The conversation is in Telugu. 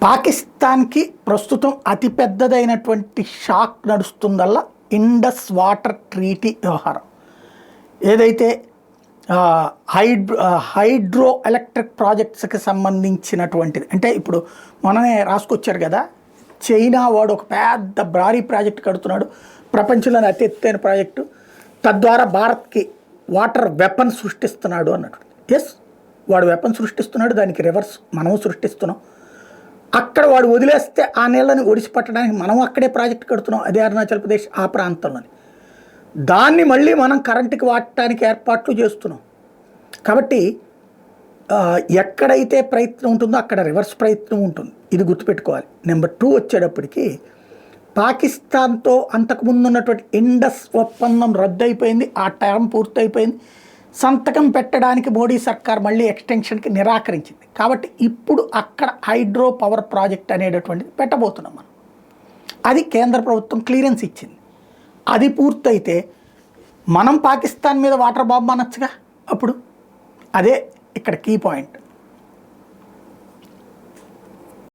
పాకిస్తాన్కి ప్రస్తుతం అతిపెద్దదైనటువంటి షాక్ నడుస్తుందల్లా ఇండస్ వాటర్ ట్రీటీ వ్యవహారం. ఏదైతే హైడ్రో ఎలక్ట్రిక్ ప్రాజెక్ట్స్కి సంబంధించినటువంటిది, అంటే ఇప్పుడు మననే రాసుకొచ్చారు కదా, చైనా వాడు ఒక పెద్ద భారీ ప్రాజెక్ట్ కడుతున్నాడు, ప్రపంచంలోని అతి ఎత్తైన ప్రాజెక్టు, తద్వారా భారత్కి వాటర్ వెపన్ సృష్టిస్తున్నాడు అన్నట్టు. ఎస్, వాడు వెపన్ సృష్టిస్తున్నాడు, దానికి రివర్స్ మనము సృష్టిస్తున్నాం. అక్కడ వాడు వదిలేస్తే ఆ నీళ్ళని ఒడిసి పట్టడానికి మనం అక్కడే ప్రాజెక్ట్ కడుతున్నాం, అదే అరుణాచల్ ప్రదేశ్ ఆ ప్రాంతంలోని. దాన్ని మళ్ళీ మనం కరెంటుకి వాడటానికి ఏర్పాట్లు చేస్తున్నాం. కాబట్టి ఎక్కడైతే ప్రయత్నం ఉంటుందో అక్కడ రివర్స్ ప్రయత్నం ఉంటుంది, ఇది గుర్తుపెట్టుకోవాలి. నెంబర్ 2 వచ్చేటప్పటికి పాకిస్తాన్తో అంతకుముందు ఉన్నటువంటి ఇండస్ ఒప్పందం రద్దు అయిపోయింది, ఆ టర్మ్ పూర్తయిపోయింది. సంతకం పెట్టడానికి మోడీ సర్కార్ మళ్ళీ ఎక్స్టెన్షన్కి నిరాకరించింది. కాబట్టి ఇప్పుడు అక్కడ హైడ్రో పవర్ ప్రాజెక్ట్ అనేటటువంటిది పెట్టబోతున్నాం మనం. అది కేంద్ర ప్రభుత్వం క్లియరెన్స్ ఇచ్చింది. అది పూర్తయితే మనం పాకిస్తాన్ మీద వాటర్ బాంబ్ అనొచ్చుగా అప్పుడు. అదే ఇక్కడ కీ పాయింట్.